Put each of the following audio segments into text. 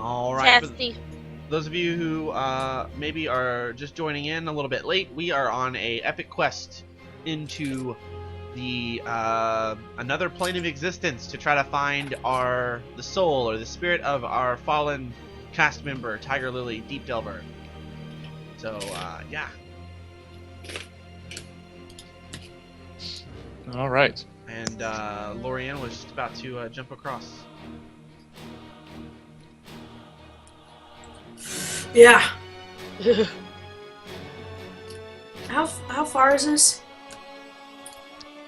All right. Tasty. Those of you who maybe are just joining in a little bit late, we are on a epic quest into the another plane of existence to try to find the soul or the spirit of our fallen cast member, Tiger Lily Deep Delver. So yeah. All right. And Lorianne was just about to jump across. Yeah. How far is this?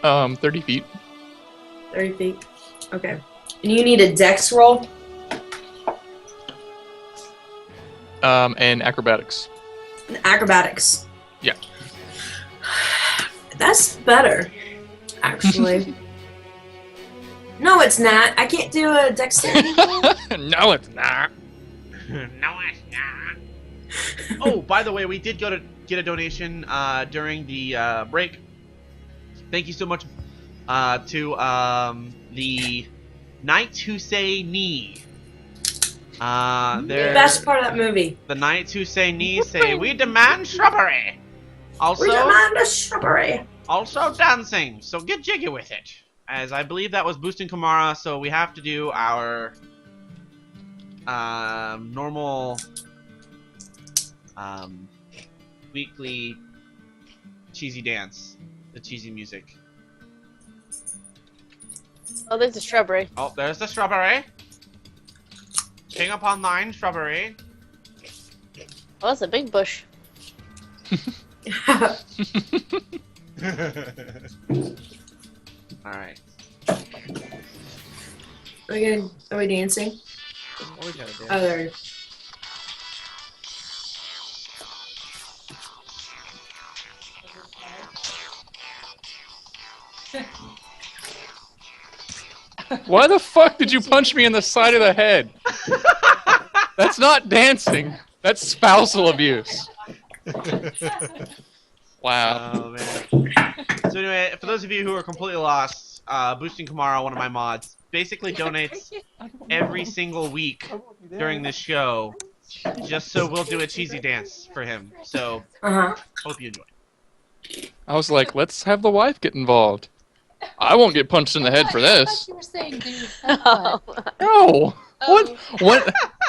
30 feet. 30 feet. Okay. And you need a dex roll? And acrobatics. Acrobatics. Yeah. That's better, actually. No, it's not. I can't do a dexterity roll. No, it's not. No, it's not. Oh, by the way, we did go to get a donation during the break. Thank you so much to the Knights Who Say Knee. The best part of that movie. The Knights Who Say Knee say, "We demand shrubbery." Also, We demand a shrubbery. Also dancing. So get jiggy with it. As I believe that was boosting Kamara, so we have to do our normal weekly cheesy dance, the cheesy music. Oh, there's a shrubbery. Oh, there's the shrubbery. King upon thine shrubbery. Oh, that's a big bush. Alright. Are we dancing? Always gotta dance. Oh, there we go. Why the fuck did you punch me in the side of the head? That's not dancing. That's spousal abuse. Wow. Oh, man. So anyway, for those of you who are completely lost, Boosting Kamara, one of my mods, basically donates every single week during this show, just so we'll do a cheesy dance for him. So, hope you enjoy. I was like, let's have the wife get involved. I won't get punched in the head for I this. thought you were saying do Oh. No. Oh.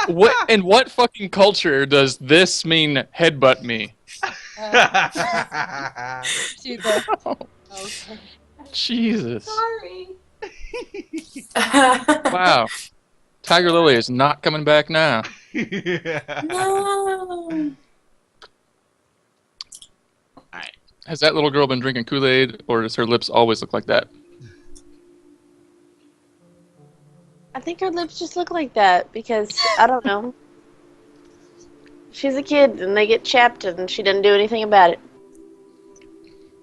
What? In what fucking culture does this mean headbutt me? to the... Okay. Jesus. Sorry. Wow. Tiger Lily is not coming back now. No. Alright. Has that little girl been drinking Kool-Aid, or does her lips always look like that? I think her lips just look like that because, I don't know. She's a kid and they get chapped and she didn't do anything about it.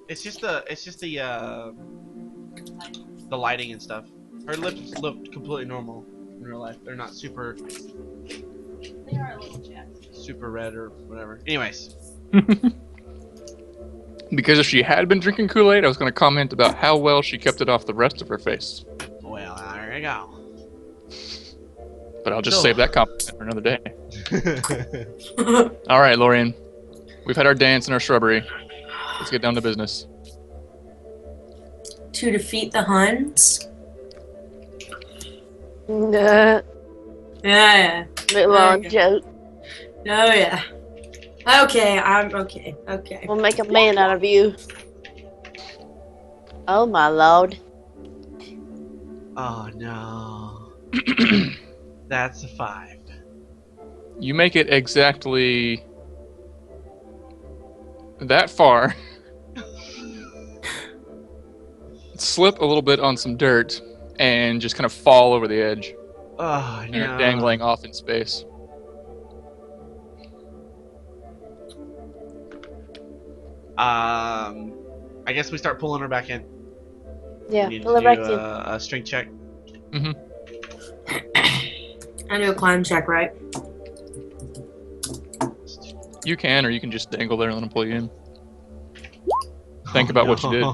It's just the lighting and stuff. Her lips looked completely normal in real life. They're not super They are a little chapped. super red or whatever. Anyways. Because if she had been drinking Kool-Aid, I was going to comment about how well she kept it off the rest of her face. Well, there you go. But I'll just No. save that comment for another day. All right, Lorian. We've had our dance and our shrubbery. Let's get down to business. To defeat the Huns? Nah, Yeah. little long Okay. joke. Oh, yeah. Okay, I'm okay. Okay. We'll make a man out of you. Oh my lord. Oh no. That's a 5. You make it exactly that far. Slip a little bit on some dirt and just kind of fall over the edge. Oh And no. you're dangling off in space. I guess we start pulling her back in. Yeah, We need pull to it back do in. a strength check. Mm-hmm. I do a climb check, right? You can, or you can just dangle there and let them pull you in. Think about what you did.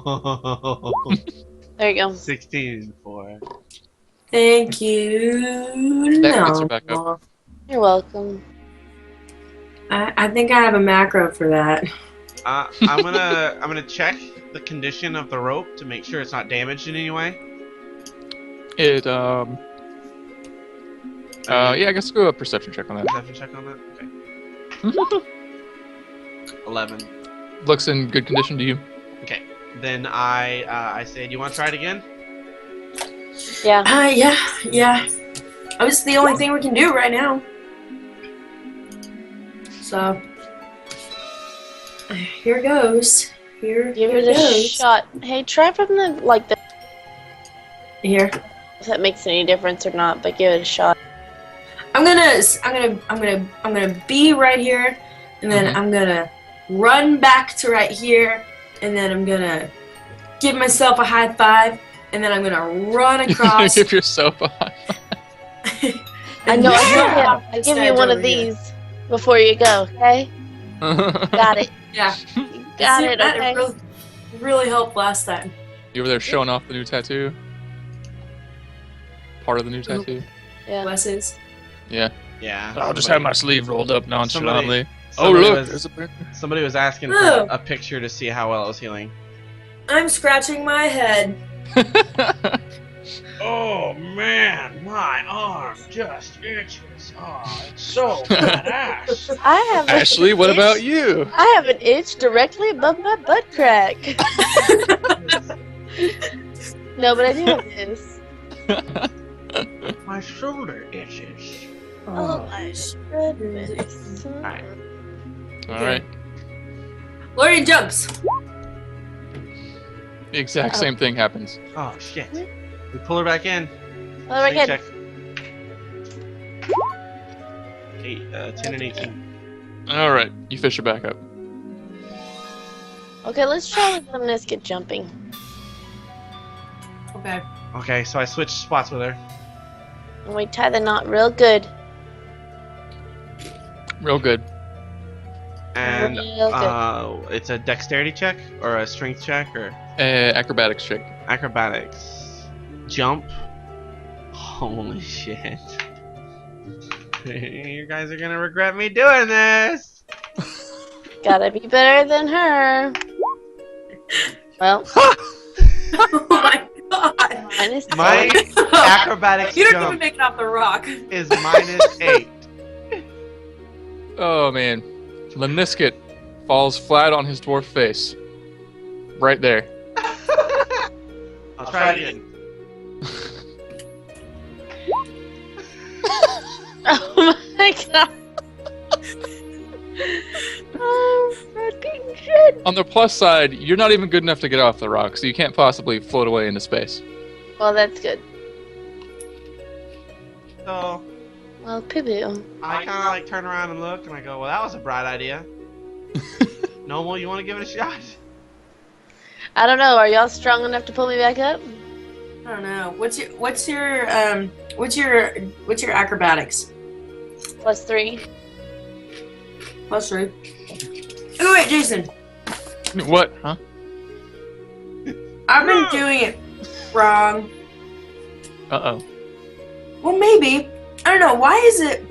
There you go. 16 for. Thank you. That gets her back up. You're welcome. I think I have a macro for that. I'm gonna check the condition of the rope to make sure it's not damaged in any way. Yeah, I guess go a perception check on that. Perception check on that. Okay. 11. Looks in good condition to you. Okay. Then I say, do you want to try it again? Yeah. Yeah. It's the only thing we can do right now. So, here goes. Here Give it goes. a shot. Hey, try from the Here. if that makes any difference or not, but give it a shot. I'm gonna be right here, and then I'm gonna run back to right here, and then I'm gonna give myself a high five, and then I'm gonna run across. Give yourself a high five. I know. Yeah. I give you one of these before you go. Okay. Got it. Yeah. Got See, it. that Okay. really helped last time. You were there showing off the new tattoo? Part of the new tattoo? Yeah. Blesses. Yeah. Yeah. I'll just have my sleeve rolled up nonchalantly. Somebody look, was- there's a printer. Somebody was asking for Oh. a picture to see how well it was healing. I'm scratching my head. Oh man, my arm just itches. Oh, it's so badass. I have. Ashley, what itch. about you? I have an itch directly above my butt crack. No, but I do have this. My shoulder itches. Oh my goodness. Alright. Alright. Lori jumps. The exact same thing happens. Oh shit. We pull her back in. Oh my Snake god. check. 10 and 18. Alright, you fish her back up. Okay, let's try with lemniscate jumping. Okay. Okay, so I switched spots with her. And we tie the knot real good. Real good. And Real good. it's a dexterity check or a strength check or Acrobatics check. acrobatics. Jump. Holy shit. You guys are gonna regret me doing this. Gotta be better than her. Well, Oh my god. minus My one. acrobatics You don't even jump make it off the rock. is -8. Oh man. Lemniscate falls flat on his dwarf face. Right there. I'll try it again. Oh my god. Oh, fucking shit. On the plus side, you're not even good enough to get off the rock, so you can't possibly float away into space. Well, that's good. So Well, poo-poo. I kind of like turn around and look, and I go, "Well, that was a bright idea." Noble, you want to give it a shot? I don't know. Are y'all strong enough to pull me back up? I don't know. What's your acrobatics? +3. Plus 3. Oh wait, Jason. What? Huh? I've been doing it wrong. Uh-oh. Well, maybe. I don't know. Why is it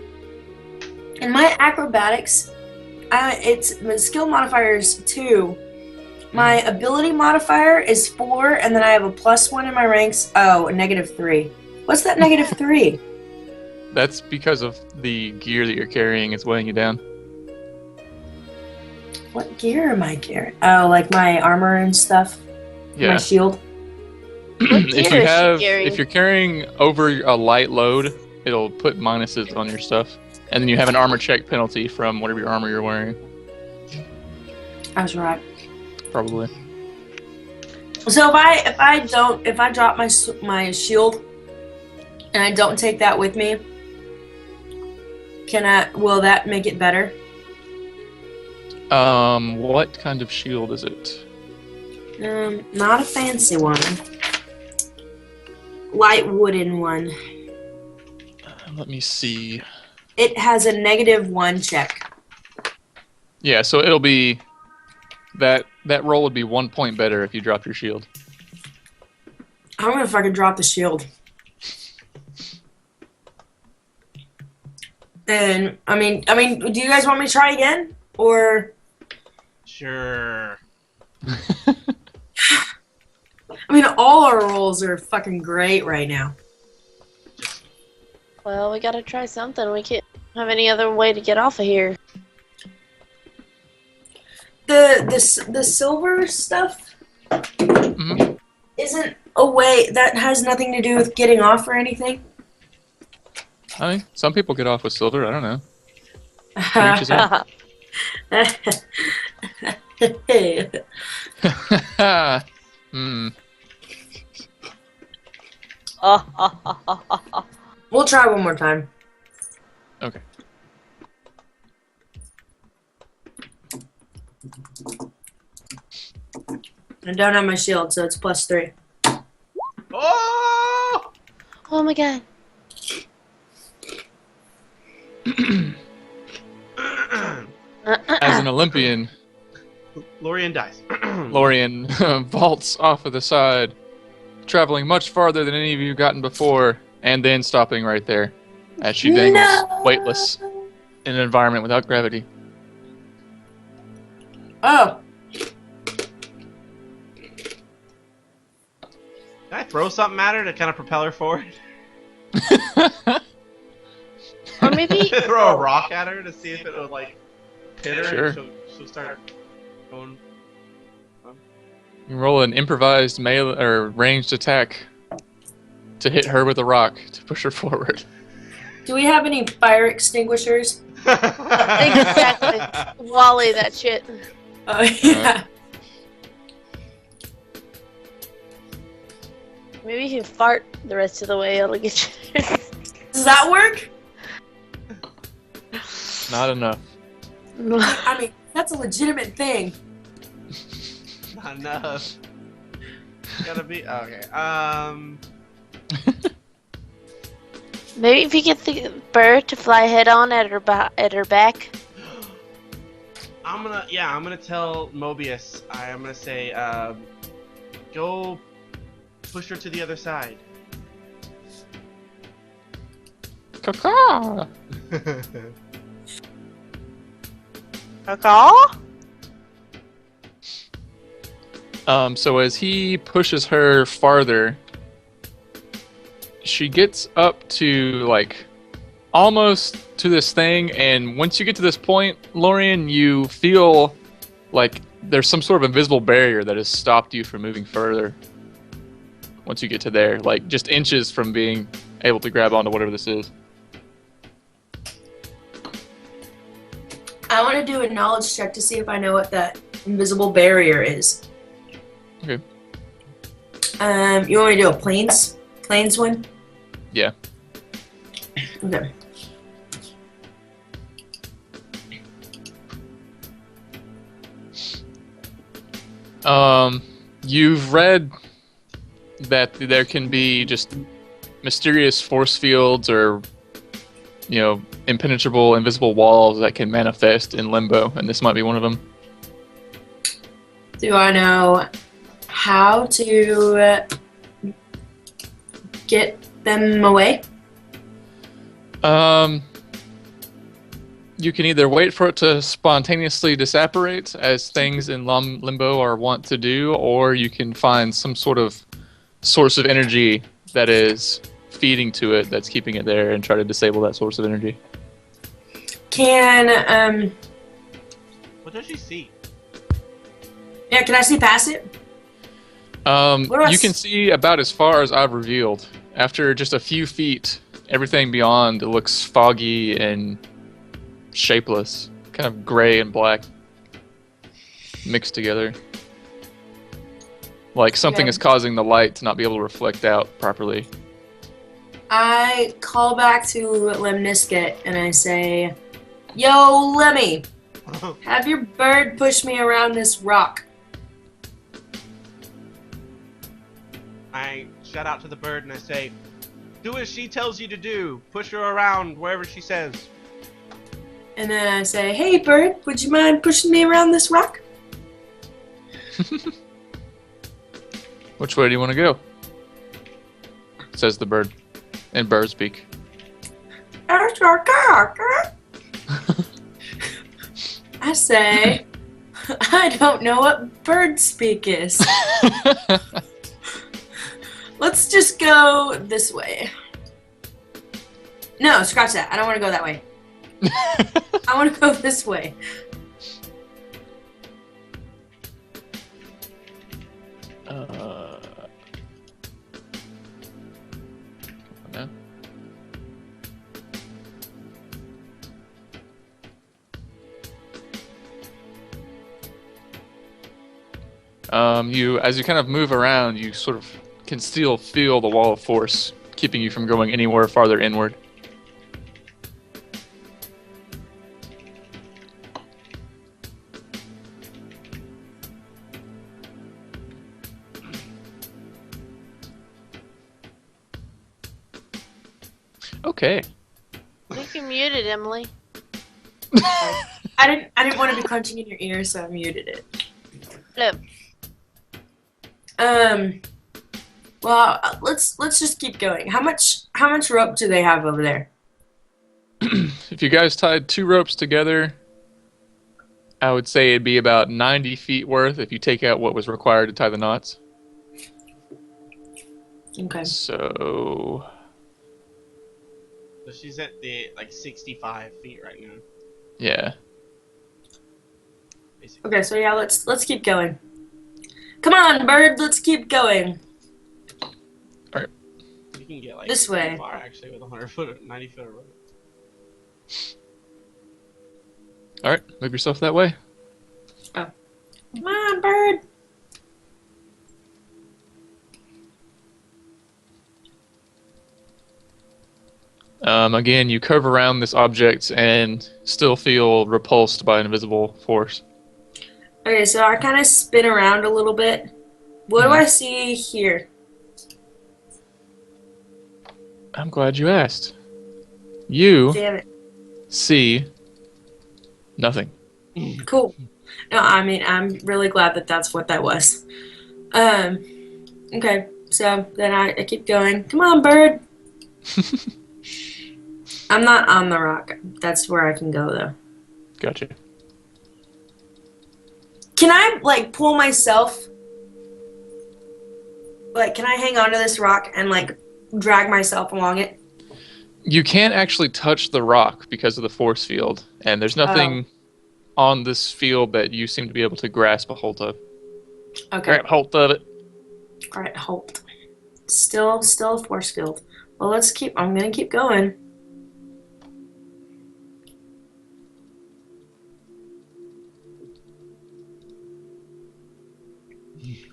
in my acrobatics? It's my skill modifier is 2. My ability modifier is 4, and then I have a +1 in my ranks. Oh, a -3. What's that -3? That's because of the gear that you're carrying is weighing you down. What gear am I carrying? Oh, like my armor and stuff. My Yeah. shield. If you're carrying over a light load, it'll put minuses on your stuff. And then you have an armor check penalty from whatever your armor you're wearing. I was right. Probably. So if I drop my shield and I don't take that with me, will that make it better? What kind of shield is it? Not a fancy one. Light wooden one. Let me see. It has a -1 check. Yeah, so it'll be that roll would be 1 point better if you drop your shield. I don't know if I can drop the shield. And I mean, do you guys want me to try again, or? Sure. I mean, all our rolls are fucking great right now. Well, we gotta try something. We can't have any other way to get off of here. The silver stuff Mhm. isn't a way that has nothing to do with getting off or anything. I mean, some people get off with silver. I don't know. To each his own. Hmm. We'll try one more time. Okay. I don't have my shield, so it's +3. Oh! Oh my god. As an Olympian, Lorian dies. Lorian vaults off of the side, traveling much farther than any of you gotten before, and then stopping right there as she dangles weightless in an environment without gravity. Oh, Can I throw something at her to kind of propel her forward? Or maybe Throw a rock at her to see if it would like hit her. Sure. And she'll start going. You can roll an improvised melee or ranged attack to hit her with a rock to push her forward. do we have any fire extinguishers? exactly. Wally that shit. Oh yeah. Maybe if you fart the rest of the way, it'll get you. Does that work? Not enough. I mean, that's a legitimate thing. Not enough. Gotta be okay. Maybe if you get the bird to fly head on at her back. I'm gonna tell Mobius. I'm gonna say, go push her to the other side. Caw-caw! Okay. So as he pushes her farther, she gets up to like almost to this thing, and once you get to this point, Lorian, you feel like there's some sort of invisible barrier that has stopped you from moving further. Once you get to there, like just inches from being able to grab onto whatever this is. I want to do a knowledge check to see if I know what that invisible barrier is. Okay. You want me to do a planes one? Yeah. Okay. You've read that there can be just mysterious force fields or, you know, impenetrable, invisible walls that can manifest in limbo, and this might be one of them. Do I know how to get them away? You can either wait for it to spontaneously disapparate, as things in limbo are wont to do, or you can find some sort of source of energy that is feeding to it, that's keeping it there, and try to disable that source of energy. Can What does she see? yeah, can I see past it? You can see about as far as I've revealed. After just a few feet, everything beyond looks foggy and shapeless, kind of gray and black mixed together. Like something Okay. is causing the light to not be able to reflect out properly. I call back to Lemnisket and I say, "Yo, Lemmy, have your bird push me around this rock." I shout out to the bird and I say, do as she tells you to do. Push her around wherever she says. And then I say, "Hey, bird, would you mind pushing me around this rock?" Which way do you want to go? Says the bird in bird speak. I say, I don't know what bird speak is. Let's just go this way. No, scratch that. I don't want to go that way. I want to go this way. No. As you kind of move around, you sort of can still feel the wall of force keeping you from going anywhere farther inward. Okay. I think you're muted, Emily. I didn't want to be crunching in your ear, so I muted it. Look. Well, let's just keep going. How much rope do they have over there? If you guys tied 2 ropes together, I would say it'd be about 90 feet worth if you take out what was required to tie the knots. Okay. So So she's at the 65 feet right now. yeah. Basically. Okay, so yeah, let's keep going. Come on, bird, let's keep going. You can get This way. far actually with 100 foot, 90 foot of rope. All right, move yourself that way. Come on, bird. Again, you curve around this object and still feel repulsed by an invisible force. Okay, so I kind of spin around a little bit. What do I see here? I'm glad you asked. You Damn it. see nothing. Cool. No, I mean, I'm really glad that that's what that was. Okay, so then I keep going. Come on, bird. I'm not on the rock. That's where I can go, though. Gotcha. Can I, pull myself? Can I hang onto this rock and, drag myself along it? You can't actually touch the rock because of the force field, and there's nothing on this field that you seem to be able to grasp a hold of. Okay. Grab hold of it. All right, hold. Still a force field. Well, I'm gonna keep going.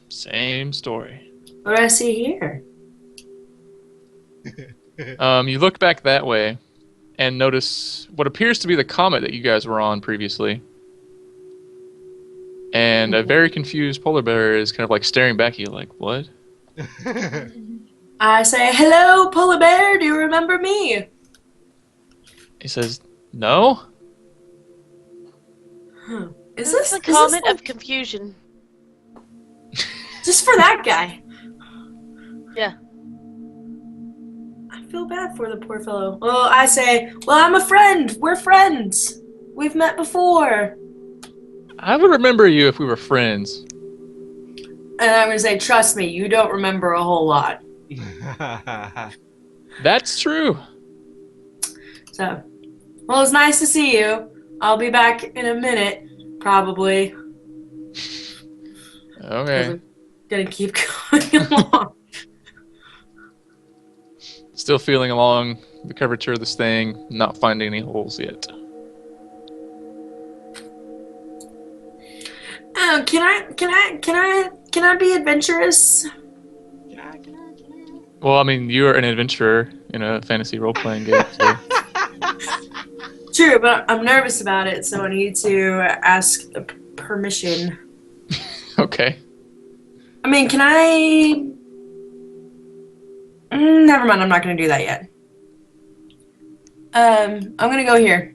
Same story. What do I see here? You look back that way and notice what appears to be the comet that you guys were on previously. And a very confused polar bear is kind of staring back at you like, what? I say, hello, polar bear, do you remember me? He says, no? Is This this is a comment of confusion. just for that guy? Yeah. I feel bad for the poor fellow. Well, I say, well, I'm a friend. We're friends. We've met before. I would remember you if we were friends. And I'm going to say, trust me, you don't remember a whole lot. That's true. So, well, it's nice to see you. I'll be back in a minute, probably. Okay. I'm going to keep going along. Still feeling along the curvature of this thing, not finding any holes yet. Oh, can I be adventurous? Well, I mean, you're an adventurer in a fantasy role-playing game, so... True, but I'm nervous about it, so I need to ask permission. Okay. I mean, can I... Never mind, I'm not going to do that yet. I'm going to go here.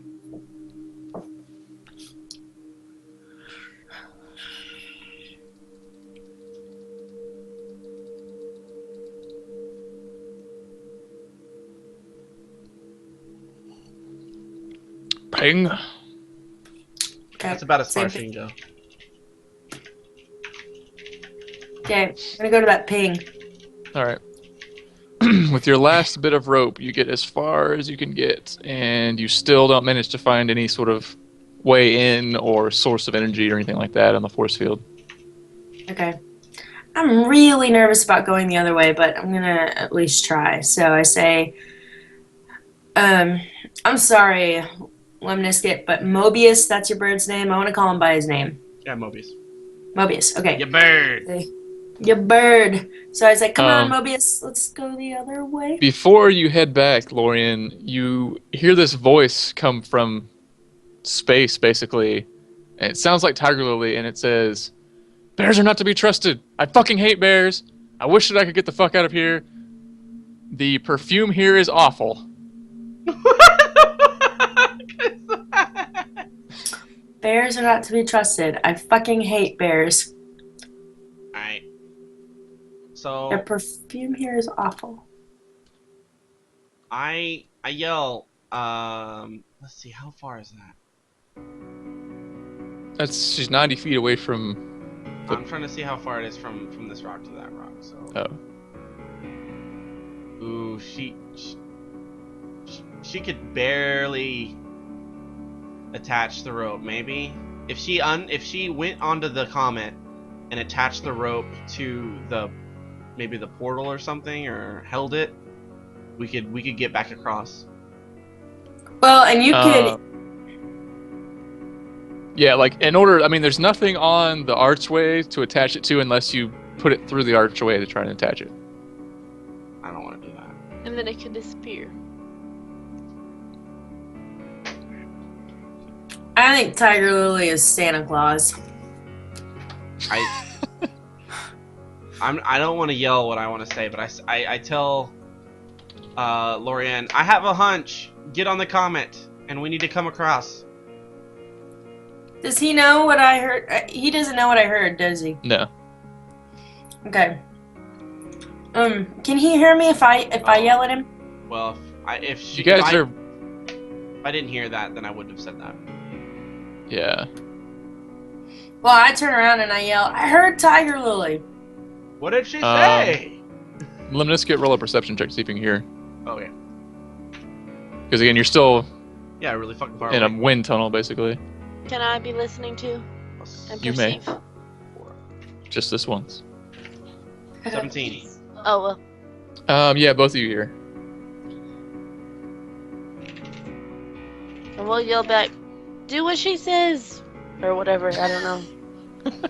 Bang. Okay. That's about as far same as she can go. Okay, I'm gonna go to that ping. All right. With your last bit of rope, you get as far as you can get, and you still don't manage to find any sort of way in or source of energy or anything like that on the force field. Okay. I'm really nervous about going the other way, but I'm gonna at least try. So I say, I'm sorry, Lemnisket, but Mobius, that's your bird's name. I want to call him by his name. Yeah, Mobius. Mobius, okay. You bird. Your bird. So I say, come on, Um, Mobius, let's go the other way. Before you head back, Lorian, you hear this voice come from space, basically. And it sounds like Tiger Lily, and it says, "Bears are not to be trusted. I fucking hate bears. I wish that I could get the fuck out of here. The perfume here is awful." Bears are not to be trusted. I fucking hate bears. Alright. So Their perfume here is awful. I yell, let's see, how far is that? She's 90 feet away from. I'm trying to see how far it is from this rock to that rock, so. Oh. Ooh, she could barely attach the rope, maybe. If she went onto the comet and attached the rope to maybe the portal or something, or held it, we could get back across. Well, and you could. Yeah, like there's nothing on the archway to attach it to unless you put it through the archway to try and attach it. I don't want to do that. And then it could disappear. I think Tiger Lily is Santa Claus. I don't want to yell what I want to say, but I tell Lorianne, I have a hunch. Get on the comet, and we need to come across. Does he know what I heard? He doesn't know what I heard, does he? No. Okay. Can he hear me if I yell at him? Well, if You guys are. if I didn't hear that, then I wouldn't have said that. Yeah. Well, I turn around and I yell, I heard Tiger Lily. What did she say? Lemnisket, roll a perception check to see if you can hear. Okay. Because again, you're still Yeah, really fucking far in a away. wind tunnel, basically. Can I be listening to and You may. perceive? Just this once. Oh17. well. Yeah, both of you hear. And we'll yell back, do what she says! Or whatever, I don't know.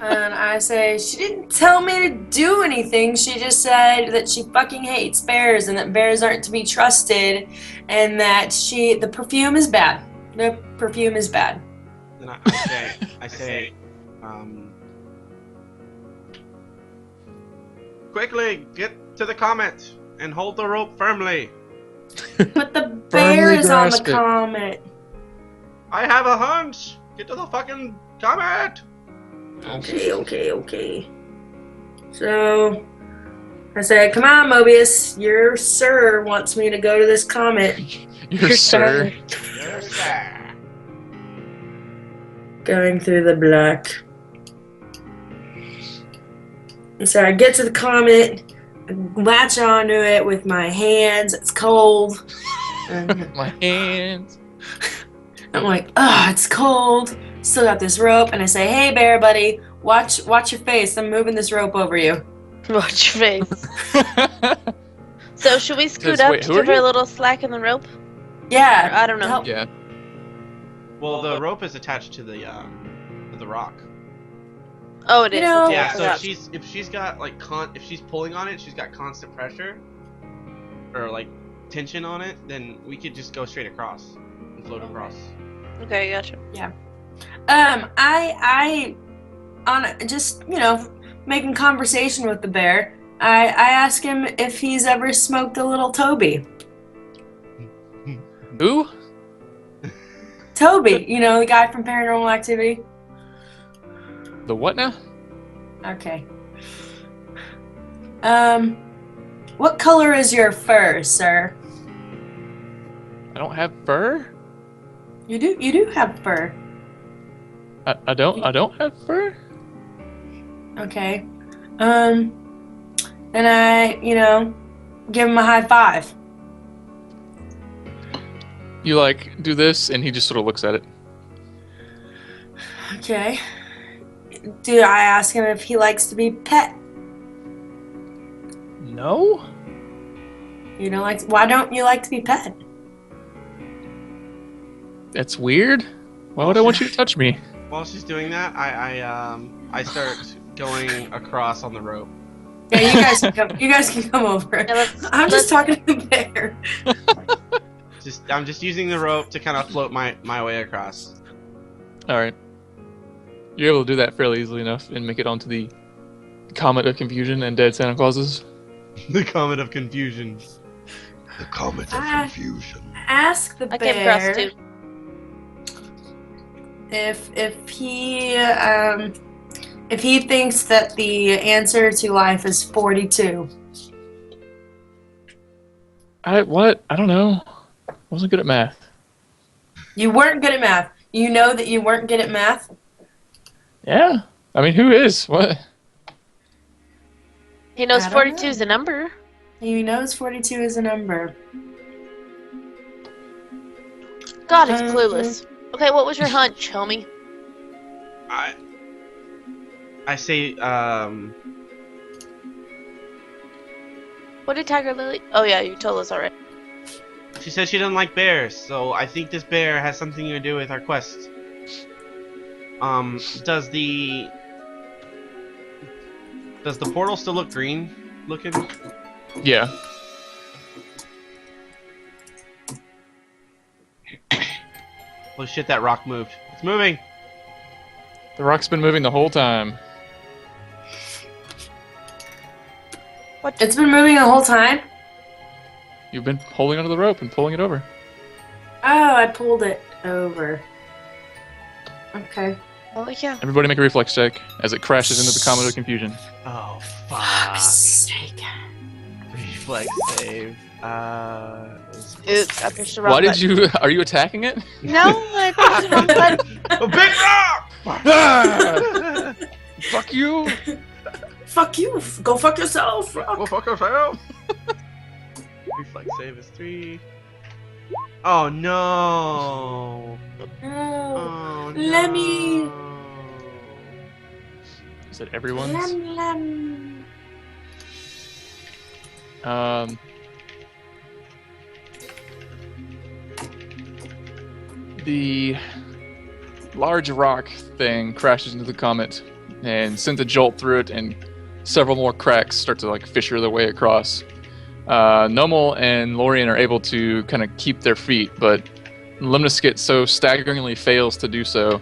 And I say, she didn't tell me to do anything. She just said that she fucking hates bears and that bears aren't to be trusted and that the perfume is bad. The perfume is bad. Then I say, quickly get to the comet and hold the rope firmly. But the bear is on the grasp it. comet. I have a hunch. Get to the fucking comet. Okay. So, I said, come on, Mobius. Your sir wants me to go to this comet. Your sir. Yes, sir. Going through the black. And so I get to the comet, I latch onto it with my hands. It's cold. And My hands. I'm like, it's cold. Still got this rope, and I say, hey, bear buddy, watch your face. I'm moving this rope over you. Watch your face. So should we scoot Just up wait, to who are give her a you? little slack in the rope? Yeah. Or, I don't know. help. Yeah. Well, the rope is attached to the rock. Oh, it is. You know- Okay, I Yeah, so forgot. if she's got like if she's pulling on it, she's got constant pressure or like tension on it, then we could just go straight across and float across. Okay, gotcha. I just, making conversation with the bear, I ask him if he's ever smoked a little Toby. Who? Toby, the guy from Paranormal Activity. The what now? Okay. What color is your fur, sir? I don't have fur. You do have fur. I don't have fur. Okay. And I, give him a high five. You like do this, and he just sort of looks at it. Okay. Do I ask him if he likes to be pet? No. You don't like? Why don't you like to be pet? That's weird. Why would I want you to touch me? While she's doing that, I start going across on the rope. Yeah, you guys can come over. Yeah, I'm just talking to the bear. I'm just using the rope to kind of float my way across. All right. You're able to do that fairly easily enough and make it onto the Comet of Confusion and Dead Santa Clauses. The Comet of Confusion. The Comet of Confusion. Ask the I came across bear too. if he thinks that the answer to life is 42. What? I don't know. I wasn't good at math. You weren't good at math. You know that you weren't good at math? Yeah. I mean, who is? What? He knows I don't 42 know. is a number. He knows 42 is a number. God, he's clueless. Okay, what was your hunch, homie? I say, What did Tiger Lily? Oh yeah, you told us already. she said she doesn't like bears, so I think this bear has something to do with our quest. Does the portal still look green looking? Yeah. Holy shit, that rock moved. It's moving! The rock's been moving the whole time. It's been moving the whole time? You've been holding onto the rope and pulling it over. Oh, I pulled it over. Okay. Oh yeah. Everybody make a reflex check as it crashes into the Comet of Confusion. Oh, Fuck's fuck. sake. Reflex save. Oops, I pushed the wrong Why did button. you... Are you attacking it? No, I pushed the wrong button. A big rock! Ah! Fuck you! Fuck you. Go fuck yourself. Go fuck yourself! Reflex save is 3. Oh no! No. Oh no! Lemmy. Is it everyone's? Lem. The large rock thing crashes into the comet and sends a jolt through it, and several more cracks start to like fissure their way across. Nomal and Lorien are able to kind of keep their feet, but Lemniscate so staggeringly fails to do so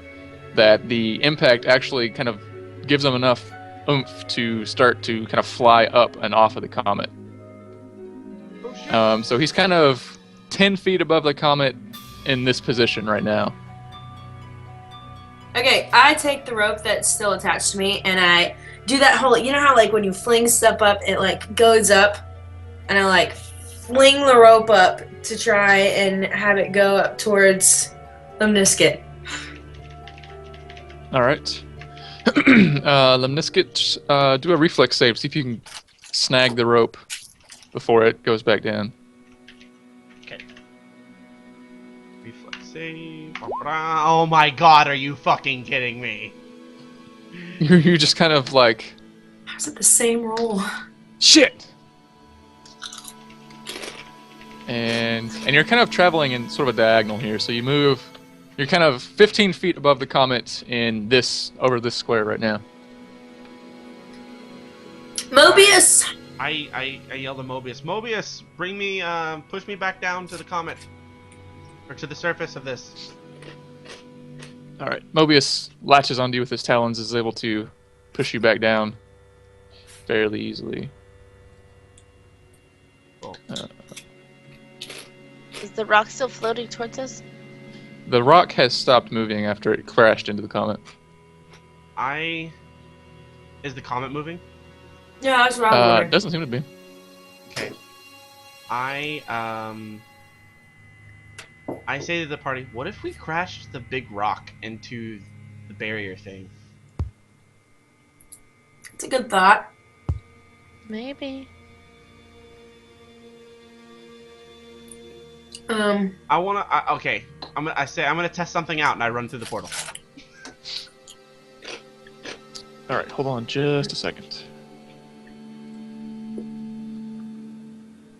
that the impact actually kind of gives them enough oomph to start to kind of fly up and off of the comet. So he's kind of 10 feet above the comet in this position right now. Okay, I take the rope that's still attached to me and I do that whole, you know how like when you fling stuff up, it like goes up, and I like fling the rope up to try and have it go up towards Lemniscate. All right. Lemniscate, do a reflex save. See if you can snag the rope before it goes back down. Okay. Reflex save. Oh my god, are you fucking kidding me? You just kind of like, How's it the same roll? shit! And you're kind of traveling in sort of a diagonal here, so you move. You're kind of 15 feet above the comet in this over this square right now. Mobius! I yell to Mobius. Mobius, bring me, push me back down to the comet. Or to the surface of this. All right, Mobius latches onto you with his talons, is able to push you back down fairly easily. Cool. Is the rock still floating towards us? The rock has stopped moving after it crashed into the comet. Is the comet moving? Yeah, that's wrong. It doesn't seem to be. Okay. I I say to the party, what if we crashed the big rock into the barrier thing? It's a good thought. Maybe. I wanna. Okay. I'm gonna test something out, and I run through the portal. All right, hold on just a second.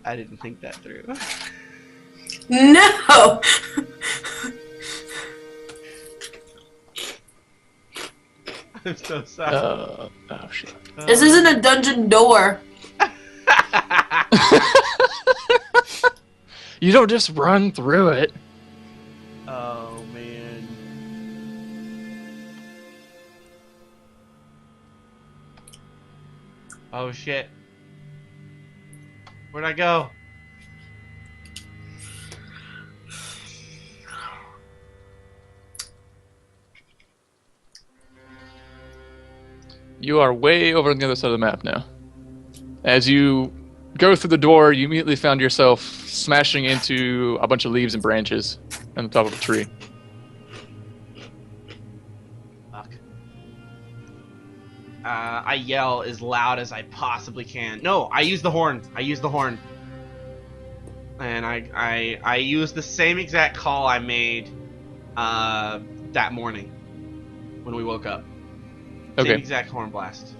I didn't think that through. No! I'm so sorry. Oh shit. This isn't a dungeon door. You don't just run through it. Oh man. Oh shit. Where'd I go? You are way over on the other side of the map now. As you go through the door, you immediately found yourself smashing into a bunch of leaves and branches on the top of a tree. Fuck. I yell as loud as I possibly can. No, I use the horn. And I use the same exact call I made that morning when we woke up. Okay. Same exact horn blast.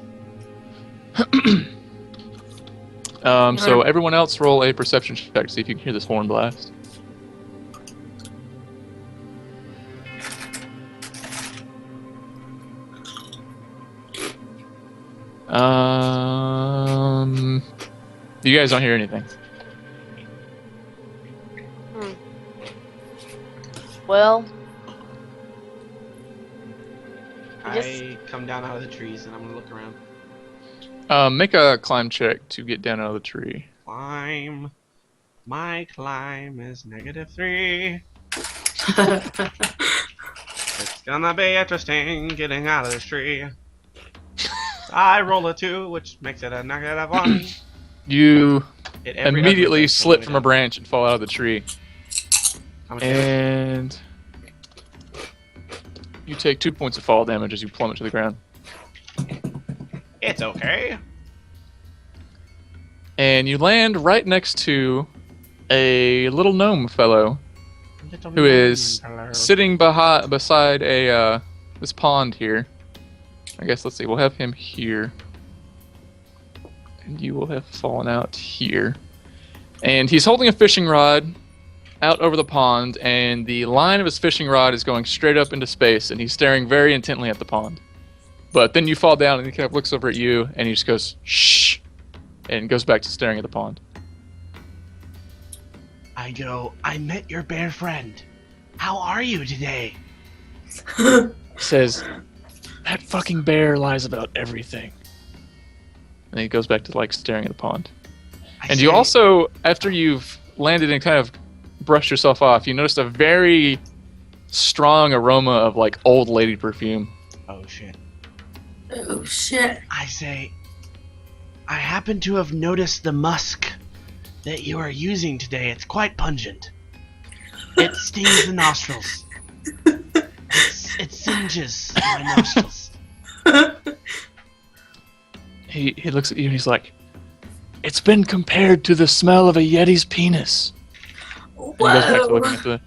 So everyone else roll a perception check to see if you can hear this horn blast. You guys don't hear anything. Well, I come down out of the trees and I'm gonna look around. Make a climb check to get down out of the tree. Climb. My climb is -3. It's gonna be interesting getting out of this tree. I roll a 2, which makes it a -1. You Hit every immediately other slip thing from a branch and fall out of the tree. How much damage? And you take 2 points of fall damage as you plummet to the ground. It's okay. And you land right next to a little gnome fellow who is sitting beside a this pond here. I guess, let's see, we'll have him here. And you will have fallen out here. And he's holding a fishing rod out over the pond, and the line of his fishing rod is going straight up into space, and he's staring very intently at the pond. But then you fall down, and he kind of looks over at you, and he just goes, shh, and goes back to staring at the pond. I go, I met your bear friend. How are you today? He says, that fucking bear lies about everything. And he goes back to, like, staring at the pond. And you also, after you've landed and kind of brushed yourself off, you noticed a very strong aroma of, like, old lady perfume. Oh shit. Oh shit. I say, I happen to have noticed the musk that you are using today. It's quite pungent. It stings the nostrils. It singes my nostrils. He looks at you and he's like, it's been compared to the smell of a Yeti's penis. And he goes back to looking at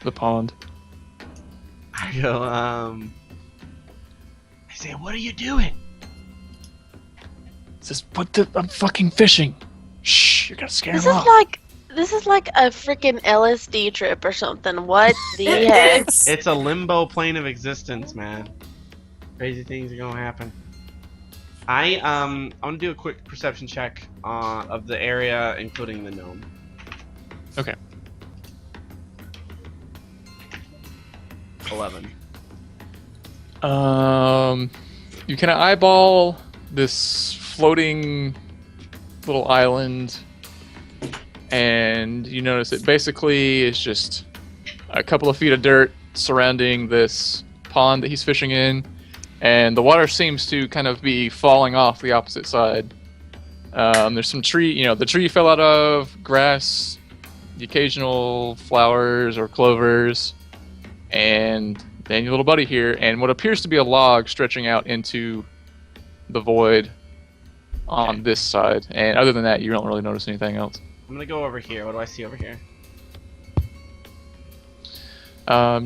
the pond. I go, I say, what are you doing? He says, I'm fucking fishing. Shh, you're gonna scare this him is off. like a freaking LSD trip or something. What the heck? It's a limbo plane of existence, man. Crazy things are gonna happen. I'm gonna do a quick perception check of the area, including the gnome. Okay. 11. You kind of eyeball this floating little island, and you notice it basically is just a couple of feet of dirt surrounding this pond that he's fishing in, and the water seems to kind of be falling off the opposite side. There's some tree, the tree fell out of, grass, the occasional flowers or clovers, and then your little buddy here, and what appears to be a log stretching out into the void on this side. And other than that, you don't really notice anything else. I'm gonna go over here. What do I see over here?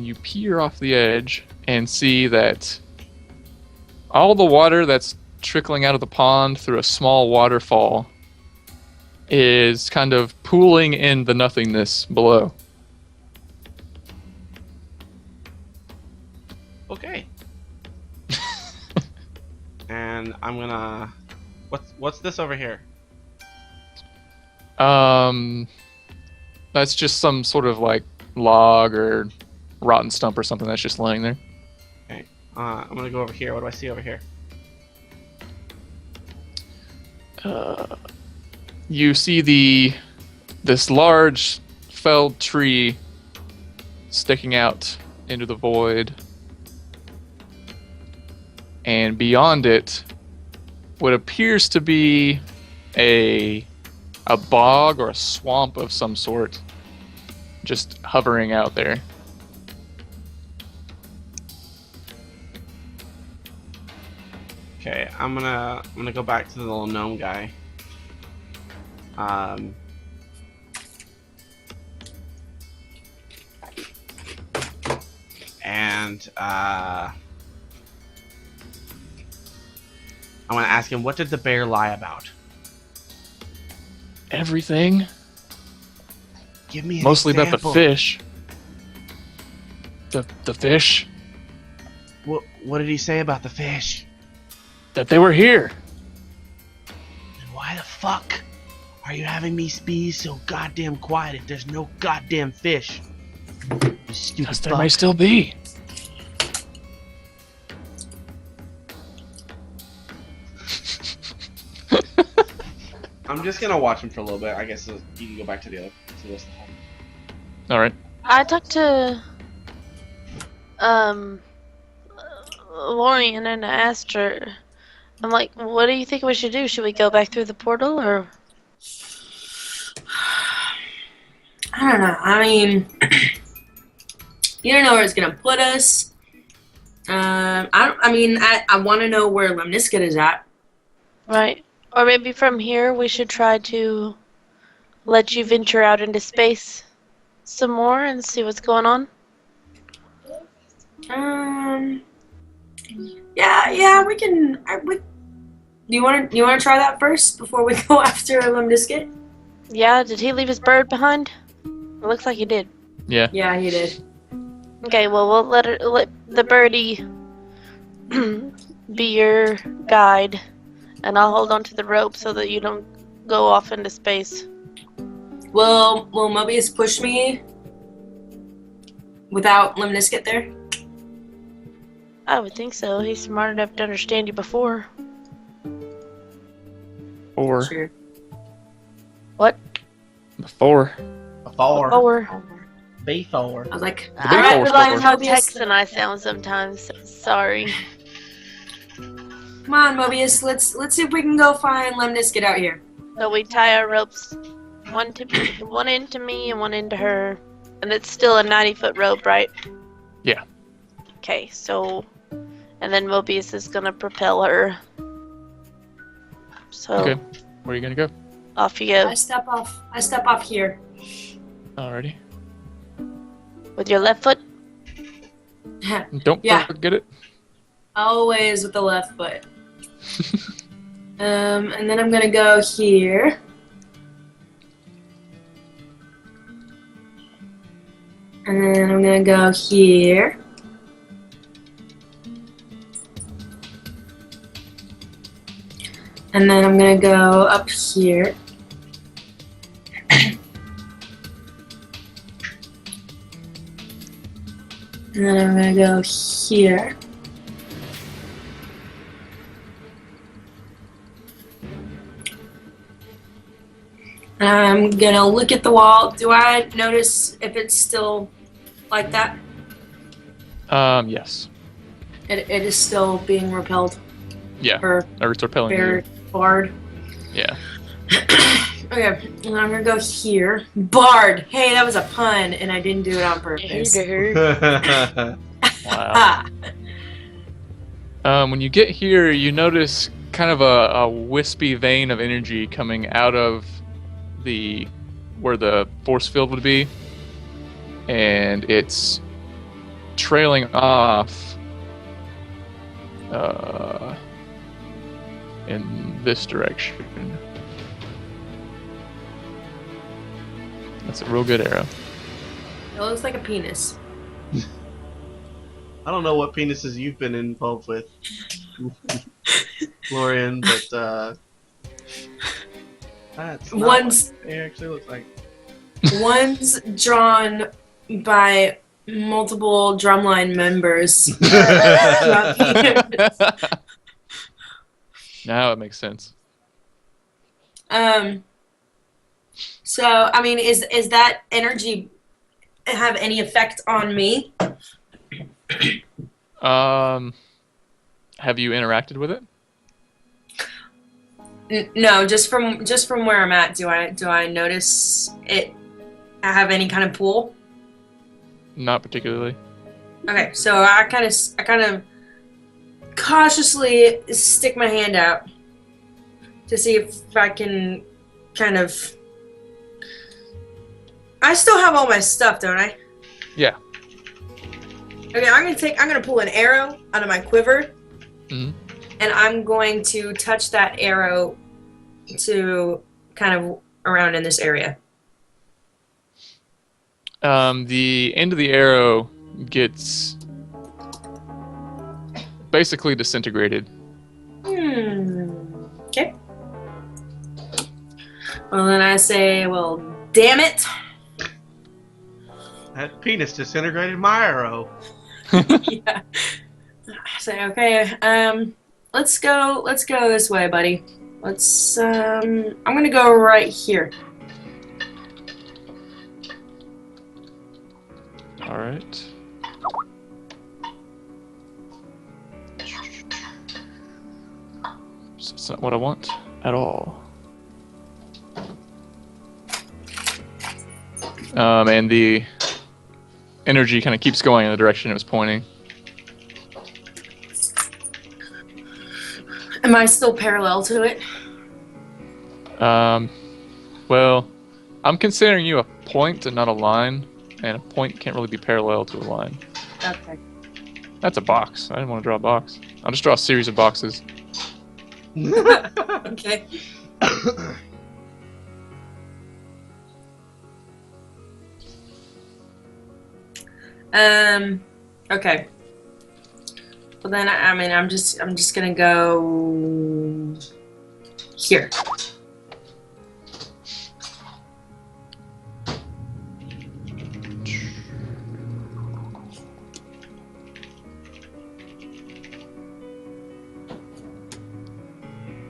You peer off the edge and see that all the water that's trickling out of the pond through a small waterfall is kind of pooling in the nothingness below. Okay. And I'm gonna. What's this over here? That's just some sort of like log or rotten stump or something that's just laying there. Okay. I'm gonna go over here. What do I see over here? You see this large felled tree sticking out into the void, and beyond it, what appears to be a bog or a swamp of some sort, just hovering out there. Okay, I'm gonna go back to the little gnome guy. And I want to ask him, what did the bear lie about? Everything. Give me an Mostly about the example. fish. The fish. What did he say about the fish? That they were here. And why the fuck are you having me be so goddamn quiet if there's no goddamn fish? You stupid Because there fuck. may still be. I'm just gonna watch him for a little bit. I guess you can go back to the rest of the home. All right. I talked to Lorian and I asked her. I'm like, what do you think we should do? Should we go back through the portal or? I don't know. I mean, you don't know where it's gonna put us. I want to know where Lemniscate is at. Right. Or maybe from here we should try to let you venture out into space some more and see what's going on. Yeah, we can. You want to try that first before we go after Lemniscate? Yeah, did he leave his bird behind? It looks like he did. Yeah. Yeah, he did. Okay, well we'll let the birdie be your guide, and I'll hold on to the rope so that you don't go off into space. Will Mobius push me without Lemniscate there? I would think so. He's smart enough to understand you before. Or Sure. What? before. Before. Before. I was like, The big I four's realize before. how Texan I sound sometimes. Sorry. come on, Mobius. Let's see if we can go find Lemniscate out here. So we tie our ropes, one end to me and one end to her, and it's still a 90-foot rope, right? Yeah. Okay, so, and then Mobius is gonna propel her. So Okay. Where are you gonna go? off you go I step off here. Alrighty. with your left foot. Don't Yeah. forget it. Always with the left foot. And then I'm gonna go here. And then I'm gonna go here. And then I'm gonna go up here. And then I'm gonna go here. I'm gonna look at the wall. Do I notice if it's still like that? Yes. It is still being repelled. Yeah. Or Or it's repelling you. barred. Yeah. Okay, and I'm gonna go here. Bard. Hey, that was a pun, and I didn't do it on purpose. Wow. When you get here, you notice kind of a wispy vein of energy coming out of where the force field would be, and it's trailing off in this direction. That's a real good arrow. It looks like a penis. I don't know what penises you've been involved with, Florian, but that's not One's what it actually looks like. one's drawn by multiple drumline members. Now it makes sense. So I mean, is that energy have any effect on me? Have you interacted with it? No, just from where I'm at. Do I notice it have any kind of pull? Not particularly. Okay, so I kind of cautiously stick my hand out to see if I can kind of. I still have all my stuff, don't I? Yeah. Okay, I'm gonna pull an arrow out of my quiver, Mhm. and I'm going to touch that arrow to kind of around in this area. The end of the arrow gets basically disintegrated. Okay. Well, then I say, well, damn it. That penis disintegrated my arrow. Yeah. I say, okay, let's go this way, buddy. I'm gonna go right here. All right. So it's not what I want at all. And the energy kind of keeps going in the direction it was pointing. Am I still parallel to it? Well, I'm considering you a point and not a line, and a point can't really be parallel to a line. Okay. That's a box. I didn't want to draw a box. I'll just draw a series of boxes. Okay. Okay. Well then, I mean, I'm just gonna go here.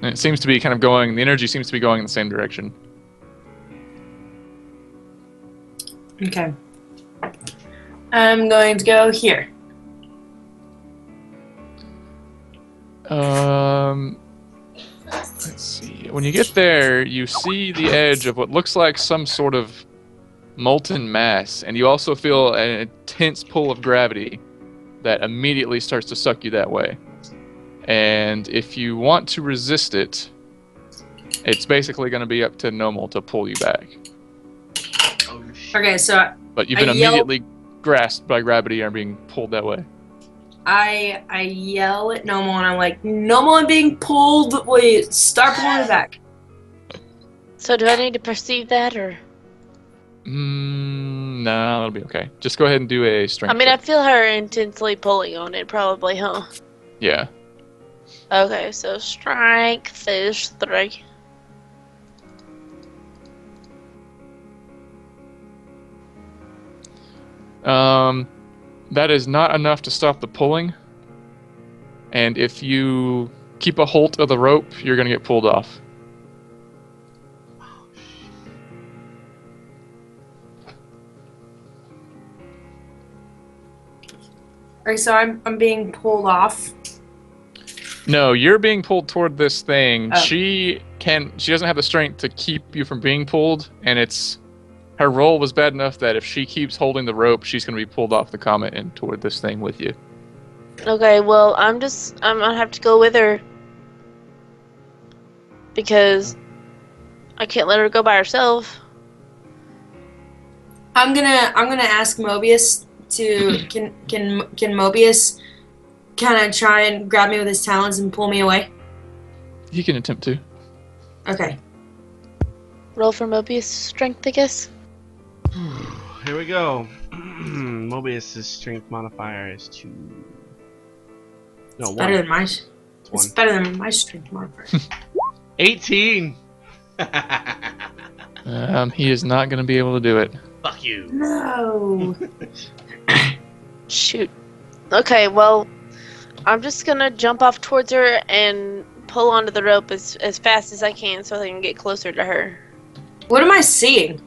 And it seems to be kind of going, the energy seems to be going in the same direction. Okay. I'm going to go here. Let's see. When you get there, you see the edge of what looks like some sort of molten mass, and you also feel an intense pull of gravity that immediately starts to suck you that way. And if you want to resist it, it's basically going to be up to Nomel to pull you back. Oh, shit. Okay, so But you've been immediately grasped by gravity and are being pulled that way. I yell at Nomel and I'm like, Nomel, I'm being pulled. Wait, start pulling me back. So do I need to perceive that, or? No, that'll be okay. Just go ahead and do a strength I mean, I check. feel her intensely pulling on it, probably, huh? Yeah. Okay, so strength is 3. That is not enough to stop the pulling. And if you keep a hold of the rope, you're going to get pulled off. Okay, so I'm being pulled off. No, you're being pulled toward this thing. Oh. She doesn't have the strength to keep you from being pulled, and her roll was bad enough that if she keeps holding the rope, she's going to be pulled off the comet and toward this thing with you. Okay, well, I'm gonna have to go with her. Because I can't let her go by herself. I'm gonna ask Mobius to can Mobius kind of try and grab me with his talons and pull me away? You can attempt to. Okay. Roll for Mobius strength, I guess. Here we go. Mobius' strength modifier is 2. No, 1. Better than my. It's It's 1. better than my strength modifier. 18. He is not going to be able to do it. Fuck you. No. Shoot. Okay, well, I'm just gonna jump off towards her and pull onto the rope as fast as I can so I can get closer to her. What am I seeing?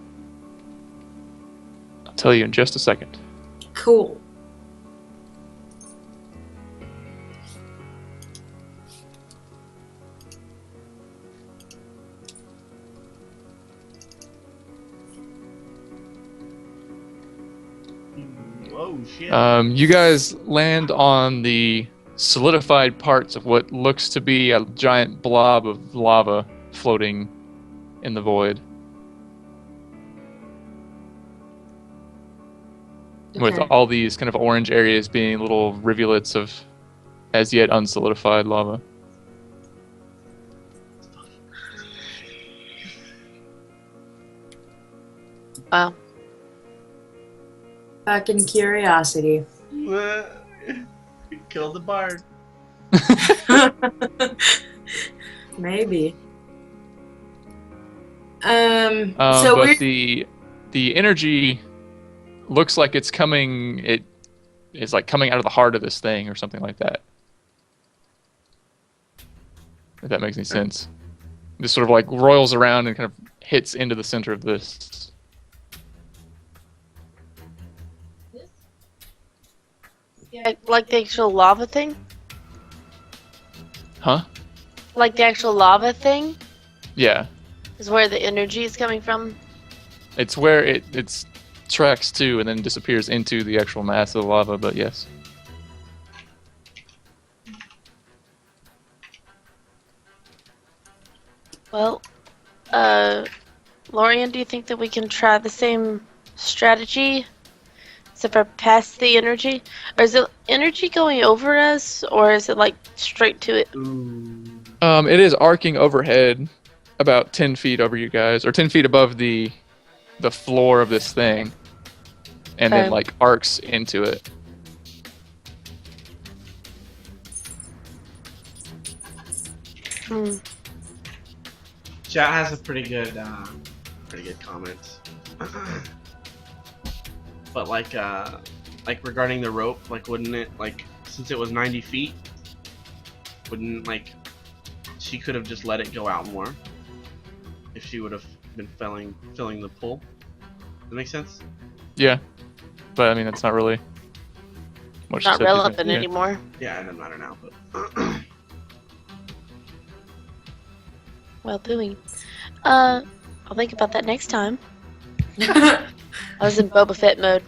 I'll tell you in just a second. Cool. Oh shit. You guys land on the solidified parts of what looks to be a giant blob of lava floating in the void. With Okay. all these kind of orange areas being little rivulets of as yet unsolidified lava. Wow. Back in curiosity. Kill the bard. Maybe. So But we're the energy looks like it's coming. It is like coming out of the heart of this thing, or something like that. If that makes any sense. Just sort of like roils around and kind of hits into the center of this. Like the actual lava thing? Huh? Like the actual lava thing Yeah. is where the energy is coming from? It's where it tracks to and then disappears into the actual mass of the lava, but yes. Well, Lorian, do you think that we can try the same strategy? Except for past the energy? Or is the energy going over us, or is it like straight to it? It is arcing overhead about 10 feet over you guys, or 10 feet above the floor of this thing, and Okay. then like arcs into it. Hmm. Chat has a pretty good comments. But like regarding the rope, like wouldn't it, like, since it was 90 feet, wouldn't, like, she could have just let it go out more if she would have been filling the pool? Does that make sense? Yeah, but I mean that's not really much Not to say. relevant Yeah. anymore. Yeah, it doesn't matter now, but Well, doing. I'll think about that next time. I was in Boba Fett mode.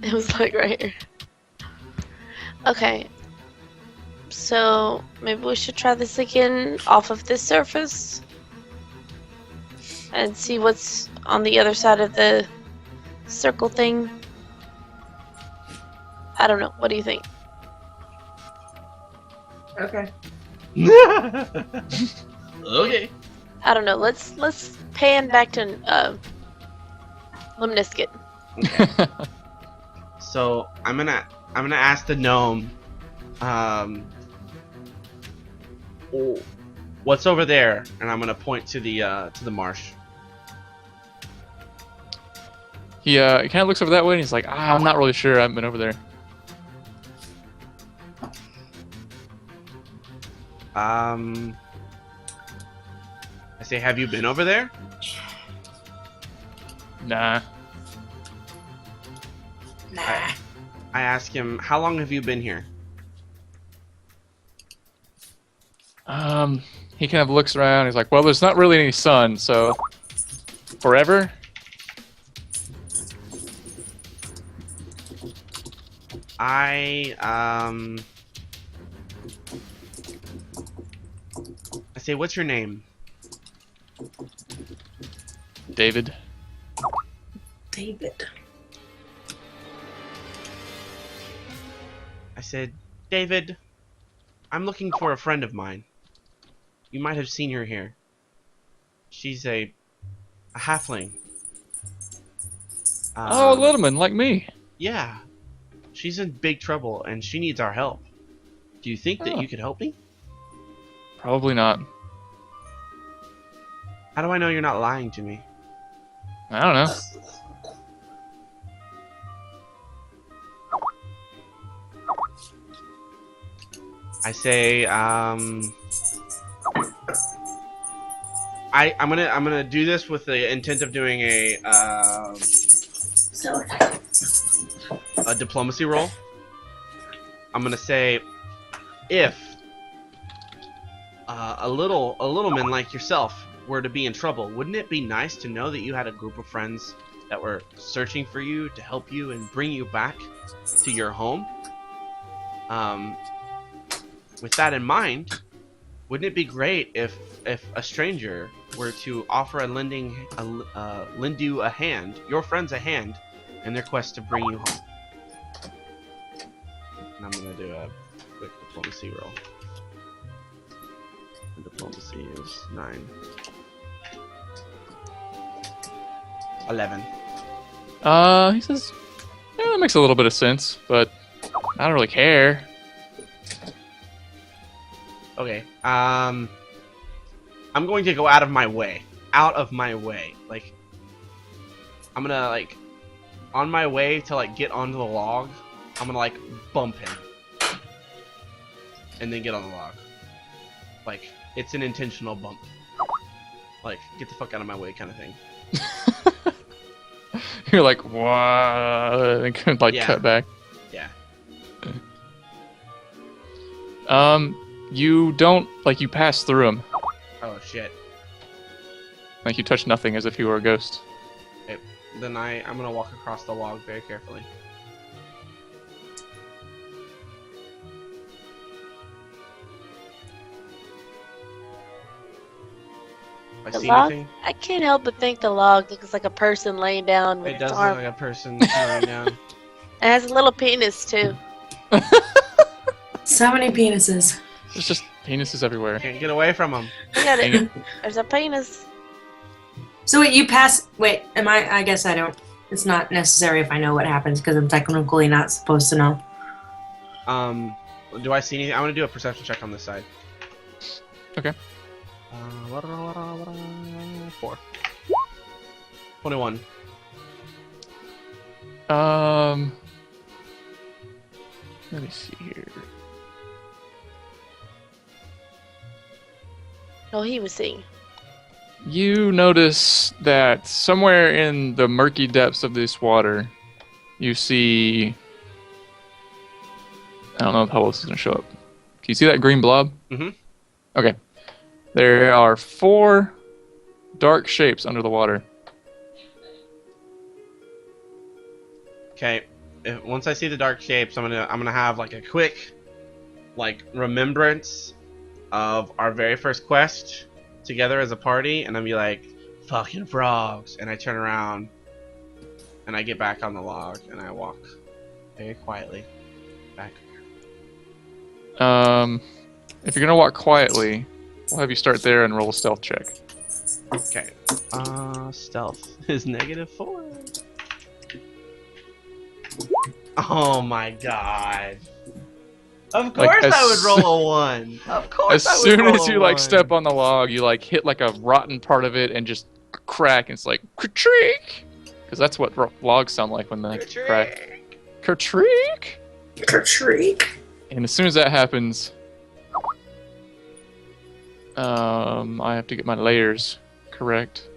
It was like right here. Okay. So maybe we should try this again off of this surface and see what's on the other side of the circle thing. I don't know. What do you think? okay. okay. I don't know. Let's pan back to Limnisket. So I'm gonna ask the gnome, what's over there, and I'm gonna point to the marsh. He kind of looks over that way and he's like, I'm not really sure. I haven't been over there. I say, have you been over there? Nah. Nah. I ask him, how long have you been here? He kind of looks around. He's like, well, there's not really any sun, so forever. I say, what's your name? David. David. I said, David, I'm looking for a friend of mine. You might have seen her here. She's a halfling. Oh, a Littleman, like me. Yeah. She's in big trouble, and she needs our help. Do you think that Oh. you could help me? Probably not. How do I know you're not lying to me? I don't know. I say, I'm gonna do this with the intent of doing So a diplomacy roll. I'm gonna say, if a little man like yourself were to be in trouble, wouldn't it be nice to know that you had a group of friends that were searching for you to help you and bring you back to your home? With that in mind, wouldn't it be great if a stranger were to offer lend you a hand, your friends a hand, in their quest to bring you home? And I'm gonna do a quick diplomacy roll. And diplomacy is 9. 11. He says, yeah, that makes a little bit of sense, but I don't really care. Okay. I'm going to go out of my way. Out of my way. Like, I'm gonna, like, on my way to, like, get onto the log, I'm gonna, like, bump him. And then get on the log. Like, it's an intentional bump. Like, get the fuck out of my way kind of thing. You're like, what? And could, like, Yeah. cut back. Yeah. You don't, like, you pass through him. Oh, shit. Like, you touch nothing as if you were a ghost. Okay. Then I'm gonna walk across the log very carefully. If I The see log? anything? I can't help but think the log looks like a person laying down with It its does look arm. like a person lying down. It has a little penis too. so many penises. There's just penises everywhere. Can't get away from him. Look at Dang it. it. There's a penis. So wait, you pass. Wait, am I guess I don't. It's not necessary if I know what happens because I'm technically not supposed to know. Do I see anything? I'm gonna do a perception check on this side. Okay. 4. 21. Let me see here. Oh, he was seeing. You notice that somewhere in the murky depths of this water, you see... I don't know how this is going to show up. Can you see that green blob? Mhm. Okay. There are 4 dark shapes under the water. Okay. Once I see the dark shapes, I'm gonna have like a quick, like, remembrance of our very first quest together as a party, and I'll be like, fucking frogs, and I turn around and I get back on the log and I walk very quietly back. If you're gonna walk quietly, we'll have you start there and roll a stealth check. Okay. Stealth is -4. Oh my god. Of course Like, I would roll a 1. Of course As I would soon roll as a you like 1. step on the log, you like hit like a rotten part of it and just crack, and it's like kertreek, because that's what logs sound like when they crack. Kertreek. Kertreek. And as soon as that happens, I have to get my layers correct.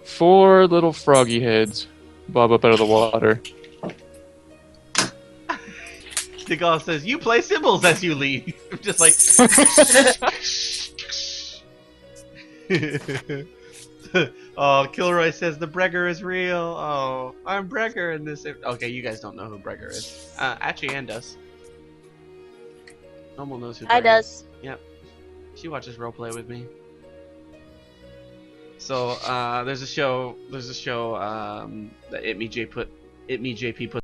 Four little froggy heads bob up out of the water. Seagal says, "You play cymbals as you leave." I'm just like. Oh, Kilroy says the Bregger is real. Oh, I'm Bregger in this. Okay, you guys don't know who Bregger is. Actually, Ann does. Normal knows who. I Bregger does. is. Yep. She watches roleplay with me. So there's a show that It Me JP put